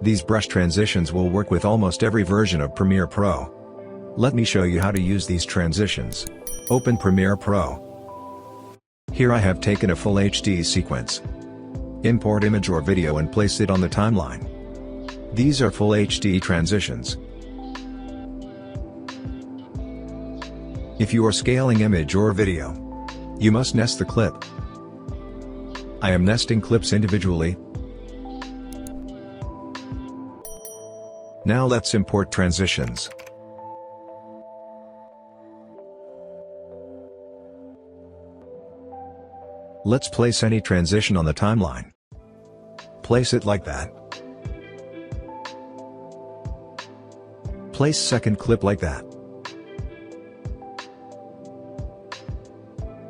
These brush transitions will work with almost every version of Premiere Pro. Let me show you how to use these transitions. Open Premiere Pro. Here I have taken a full HD sequence. Import image or video and place it on the timeline. These are full HD transitions. If you are scaling image or video, you must nest the clip. I am nesting clips individually. Now let's import transitions. Let's place any transition on the timeline. Place it like that. Place second clip like that.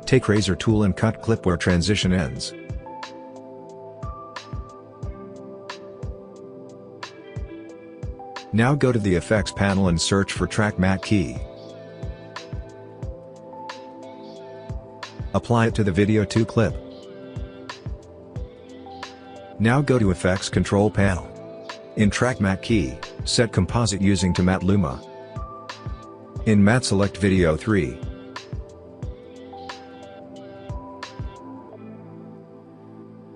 Take razor tool and cut clip where transition ends. Now go to the effects panel and search for track matte key. Apply it to the video 2 clip. Now go to Effects Control Panel. In Track Matte Key, set Composite using to Matte Luma. In Matte select Video 3.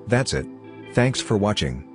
That's it. Thanks for watching.